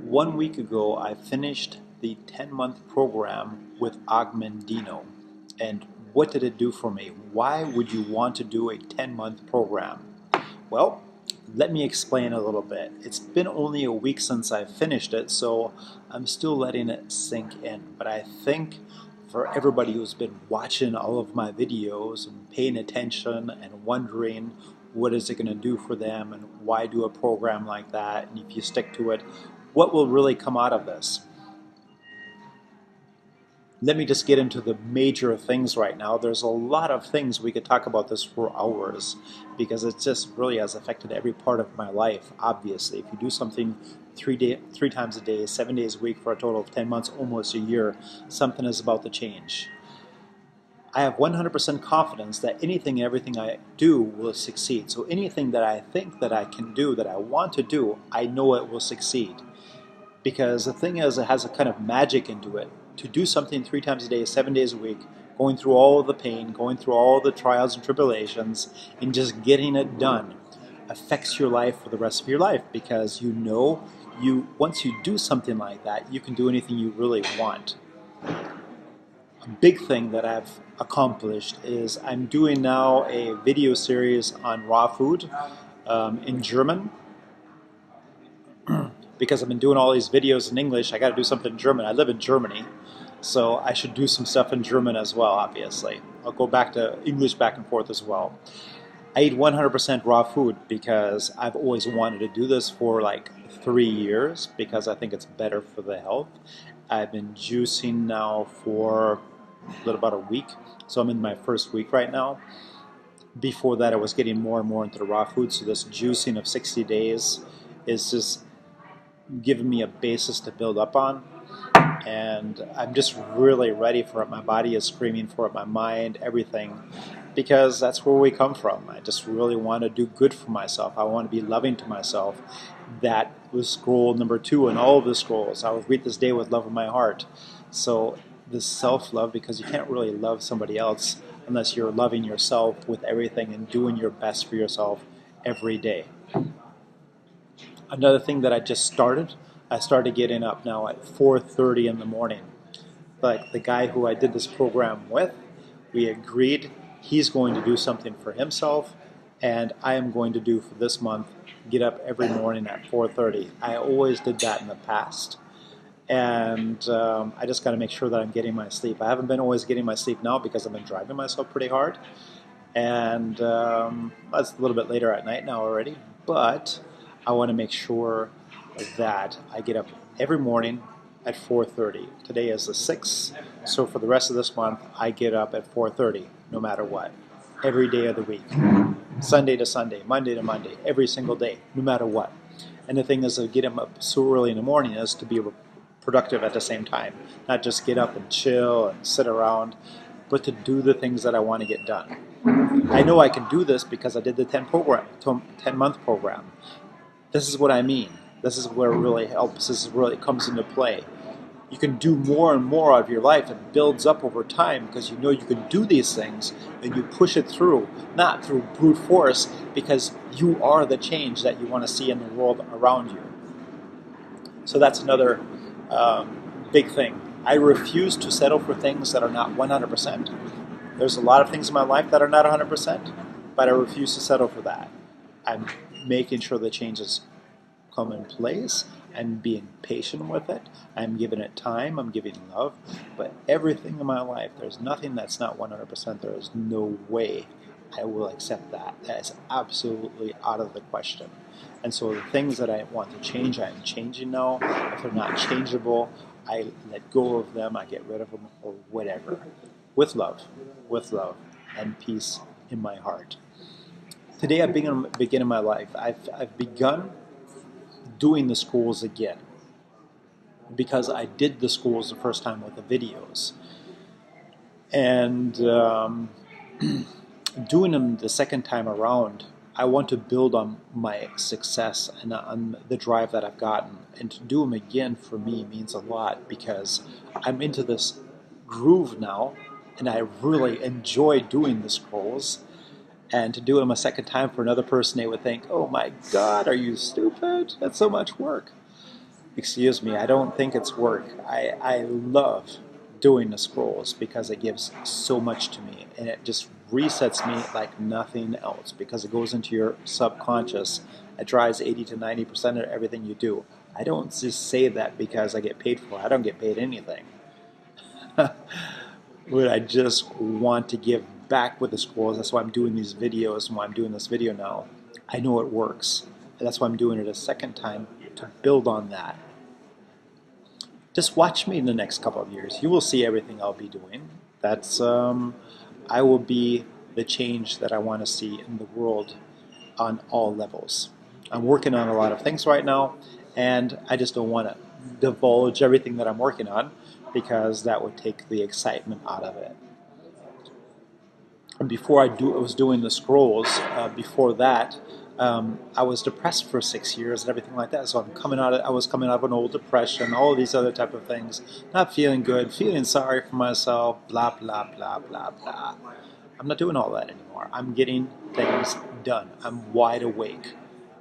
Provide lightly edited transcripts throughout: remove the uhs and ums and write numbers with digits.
1 week ago, I finished the 10-month program with Mandino. And what did it do for me? Why would you want to do a 10-month program? Well, let me explain a little bit. It's been only a week since I finished it, so I'm still letting it sink in. But I think for everybody who's been watching all of my videos and paying attention and wondering what is it going to do for them and why do a program like that, and if you stick to it, what will really come out of this? Let me just get into the major things right now. There's a lot of things we could talk about this for hours because it just really has affected every part of my life, obviously. If you do something three times a day, 7 days a week for a total of 10 months, almost a year, something is about to change. I have 100% confidence that anything and everything I do will succeed. So anything that I think that I can do, that I want to do, I know it will succeed. Because the thing is, it has a kind of magic into it. To do something 3 times a day, 7 days a week, going through all the pain, going through all the trials and tribulations, and just getting it done affects your life for the rest of your life, because once you do something like that, you can do anything you really want. A big thing that I've accomplished is I'm doing now a video series on raw food in German. Because I've been doing all these videos in English, I got to do something in German. I live in Germany, so I should do some stuff in German as well, obviously. I'll go back to English back and forth as well. I eat 100% raw food because I've always wanted to do this for like 3 years because I think it's better for the health. I've been juicing now for a little about a week, so I'm in my first week right now. Before that, I was getting more and more into the raw food, so this juicing of 60 days is just given me a basis to build up on, and I'm just really ready for it. My body is screaming for it, my mind, everything, because that's where we come from. I just really want to do good for myself. I want to be loving to myself. That was scroll number 2 in all of the scrolls. I will greet this day with love in my heart. So this self-love, because you can't really love somebody else unless you're loving yourself with everything and doing your best for yourself every day. Another thing that I started getting up now at 4:30 in the morning. Like the guy who I did this program with, we agreed he's going to do something for himself, and I am going to do for this month, get up every morning at 4:30. I always did that in the past, and I just got to make sure that I'm getting my sleep. I haven't been always getting my sleep now because I've been driving myself pretty hard, and that's a little bit later at night now already, but I want to make sure that I get up every morning at 4:30. Today is the 6th, so for the rest of this month, I get up at 4:30, no matter what, every day of the week, Sunday to Sunday, Monday to Monday, every single day, no matter what. And the thing is, to get up so early in the morning is to be productive at the same time, not just get up and chill and sit around, but to do the things that I want to get done. I know I can do this because I did the 10-month program. This is what I mean. This is where it really helps. This is really comes into play. You can do more and more of your life. It builds up over time because you know you can do these things and you push it through, not through brute force, because you are the change that you want to see in the world around you. So that's another big thing. I refuse to settle for things that are not 100%. There's a lot of things in my life that are not 100%, but I refuse to settle for that. I'm making sure the changes come in place. I'm being patient with it. I'm giving it time. I'm giving love. But everything in my life, there's nothing that's not 100%. There is no way I will accept that. That is absolutely out of the question. And so the things that I want to change, I'm changing now. If they're not changeable, I let go of them. I get rid of them or whatever. With love, and peace in my heart. Today I begin my life. I've begun doing the schools again because I did the schools the first time with the videos. And doing them the second time around, I want to build on my success and on the drive that I've gotten. And to do them again for me means a lot because I'm into this groove now and I really enjoy doing the scrolls. And to do them a second time for another person, they would think, oh my God, are you stupid? That's so much work. excuse me, I don't think it's work. I love doing the scrolls because it gives so much to me, and it just resets me like nothing else because it goes into your subconscious. It drives 80 to 90% of everything you do. I don't just say that because I get paid for it. I don't get paid anything. But I just want to give back with the scrolls. That's why I'm doing these videos and why I'm doing this video now. I know it works. And that's why I'm doing it a second time to build on that. Just watch me in the next couple of years. You will see everything I'll be doing. That's I will be the change that I want to see in the world on all levels. I'm working on a lot of things right now, and I just don't want to divulge everything that I'm working on because that would take the excitement out of it. And before I was doing the scrolls, before that, I was depressed for 6 years and everything like that. So I was coming out of an old depression, all of these other type of things, not feeling good, feeling sorry for myself, blah, blah, blah, blah, blah. I'm not doing all that anymore. I'm getting things done. I'm wide awake.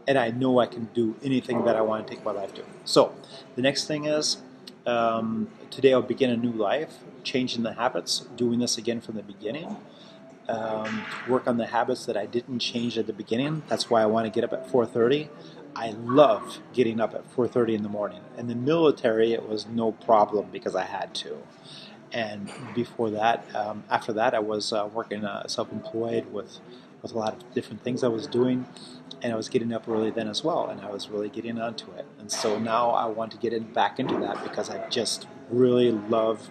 And I know I can do anything that I want to take my life to. So the next thing is, today I'll begin a new life, changing the habits, doing this again from the beginning. Work on the habits that I didn't change at the beginning. That's why I want to get up at 4:30. I love getting up at 4:30 in the morning. In the military, it was no problem because I had to. And before that, after that, I was working self-employed with a lot of different things I was doing, and I was getting up early then as well, and I was really getting onto it. And so now I want to get back into that because I just really love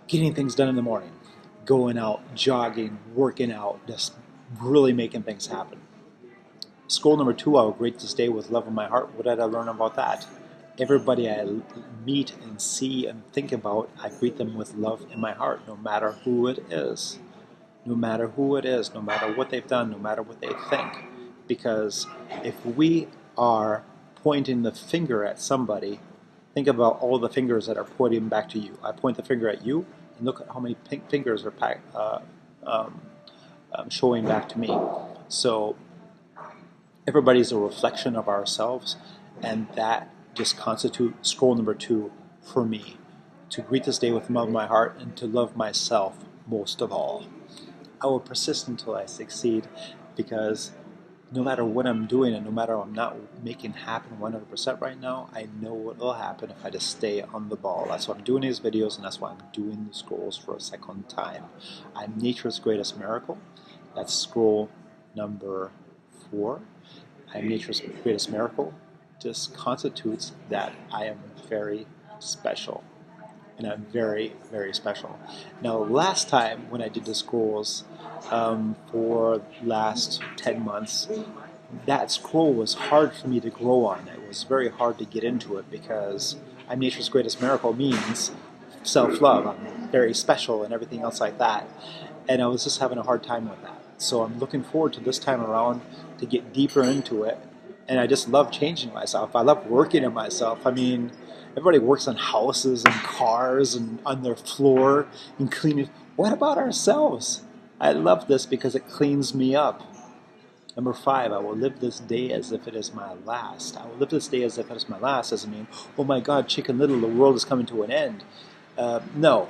getting things done in the morning. Going out, jogging, working out, just really making things happen. Scroll number 2, I will greet this day with love in my heart. What did I learn about that? Everybody I meet and see and think about, I greet them with love in my heart, no matter who it is. No matter who it is, no matter what they've done, no matter what they think. Because if we are pointing the finger at somebody, think about all the fingers that are pointing back to you. I point the finger at you, and look at how many pink fingers are showing back to me. So everybody's a reflection of ourselves, and that just constitutes scroll number 2 for me. To greet this day with love in my heart and to love myself most of all. I will persist until I succeed because no matter what I'm doing and no matter what I'm not making happen 100% right now, I know what will happen if I just stay on the ball. That's why I'm doing these videos, and that's why I'm doing the scrolls for a second time. I'm nature's greatest miracle. That's scroll number 4. I'm nature's greatest miracle. This constitutes that I am very special. And I'm very, very special. Now, last time when I did the scrolls for last 10 months, that scroll was hard for me to grow on. It was very hard to get into it because I'm nature's greatest miracle means self-love. I'm very special and everything else like that. And I was just having a hard time with that. So I'm looking forward to this time around to get deeper into it. And I just love changing myself. I love working on myself. I mean, everybody works on houses and cars and on their floor and cleaning. What about ourselves? I love this because it cleans me up. Number 5, I will live this day as if it is my last. I will live this day as if it is my last doesn't mean, oh my God, Chicken Little, the world is coming to an end. No,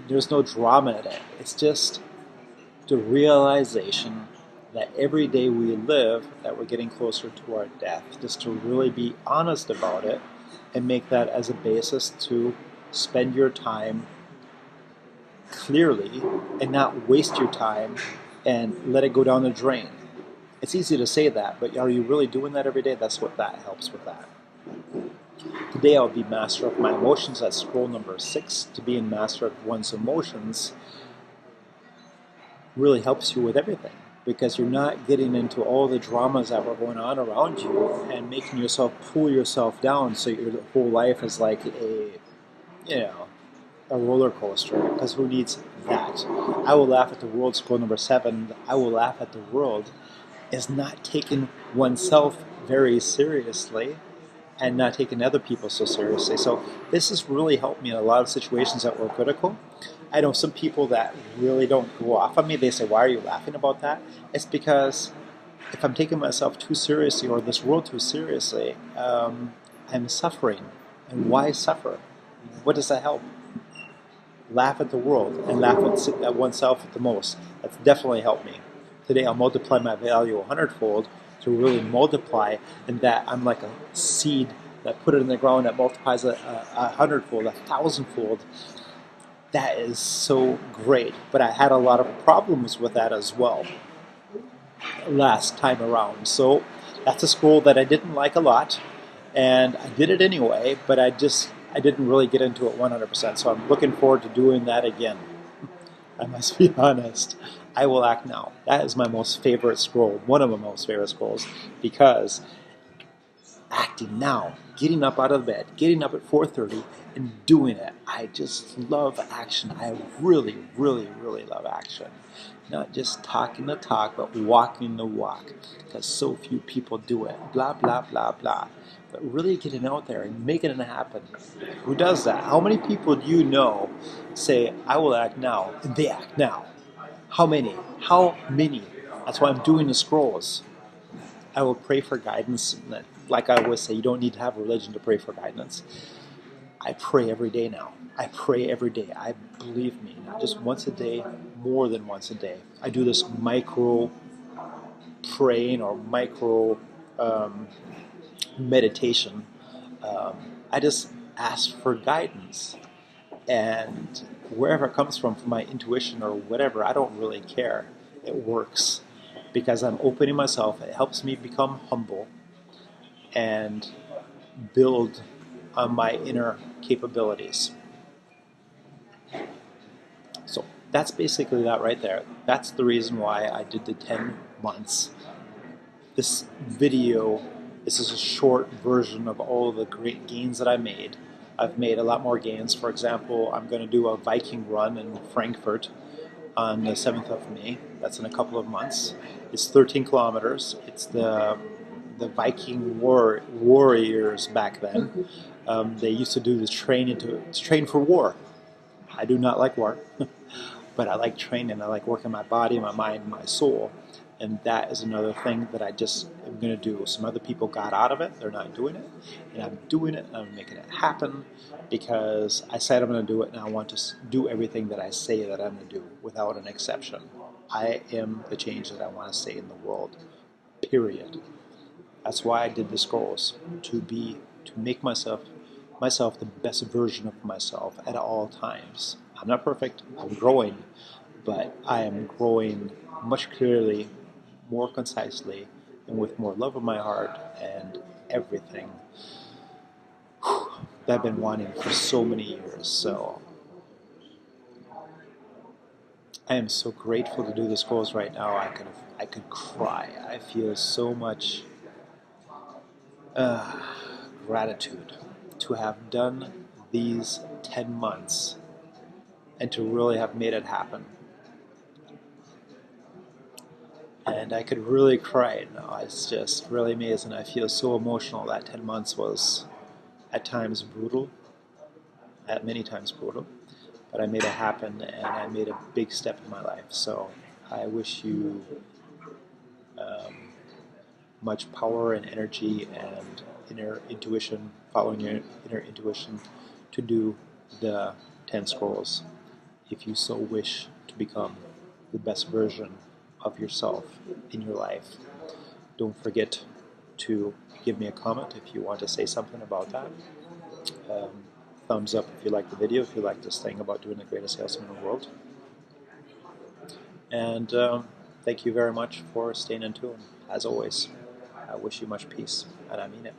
there's no drama in it. It's just the realization that every day we live, that we're getting closer to our death. Just to really be honest about it and make that as a basis to spend your time clearly and not waste your time and let it go down the drain. It's easy to say that, but are you really doing that every day? That's what that helps with that. Today I'll be master of my emotions. That's scroll number 6. To be in master of one's emotions really helps you with everything because you're not getting into all the dramas that were going on around you and making yourself pull yourself down so your whole life is like a roller coaster, because who needs that? I will laugh at the world, scroll number 7. I will laugh at the world is not taking oneself very seriously and not taking other people so seriously. So this has really helped me in a lot of situations that were critical. I know some people that really don't go off on me. They say, why are you laughing about that? It's because if I'm taking myself too seriously or this world too seriously, I'm suffering. And why suffer? What does that help? Laugh at the world and laugh at oneself the most. That's definitely helped me. Today I'll multiply my value 100-fold to really multiply, and that I'm like a seed that put it in the ground that multiplies a 100-fold, 1,000-fold. That is so great. But I had a lot of problems with that as well last time around. So that's a scroll that I didn't like a lot, and I did it anyway, but I didn't really get into it 100%. So I'm looking forward to doing that again. I must be honest. I will act now. That is my most favorite scroll, one of my most favorite scrolls, because acting now, getting up out of bed, getting up at 4:30 and doing it. I just love action. I really, really, really love action. Not just talking the talk, but walking the walk, because so few people do it. Blah, blah, blah, blah. But really getting out there and making it happen. Who does that? How many people do you know say, I will act now, and they act now? How many? How many? That's why I'm doing the scrolls. I will pray for guidance. Like I always say, you don't need to have a religion to pray for guidance. I pray every day now. I pray every day. I believe me, not just once a day, more than once a day. I do this micro praying or micro meditation. I just ask for guidance. And wherever it comes from my intuition or whatever, I don't really care. It works because I'm opening myself. It helps me become humble and build on my inner capabilities. So that's basically that right there. That's the reason why I did the 10 months. This video, this is a short version of all of the great gains that I made. I've made a lot more gains. For example, I'm going to do a Viking run in Frankfurt on the 7th of May. That's in a couple of months. It's 13 kilometers. It's the Viking warriors back then. They used to do this train for war. I do not like war, but I like training. I like working my body, my mind, my soul. And that is another thing that I just am going to do. Some other people got out of it. They're not doing it. And I'm doing it, and I'm making it happen because I said I'm going to do it, and I want to do everything that I say that I'm going to do without an exception. I am the change that I want to see in the world, period. That's why I did the scrolls, to make myself the best version of myself at all times. I'm not perfect. I'm growing, but I am growing much clearly, more concisely, and with more love in my heart and everything that I've been wanting for so many years. So I am so grateful to do the scrolls right now. I could cry. I feel so much gratitude to have done these 10 months and to really have made it happen. And I could really cry now. It's just really amazing. I feel so emotional. That 10 months was at times brutal, at many times brutal, but I made it happen, and I made a big step in my life. So I wish you much power and energy and inner intuition, following your inner intuition to do the 10 scrolls if you so wish to become the best version of yourself in your life. Don't forget to give me a comment if you want to say something about that. Thumbs up if you like the video, if you like this thing about doing the greatest salesman in the world. And thank you very much for staying in tune. As always, I wish you much peace, and I mean it.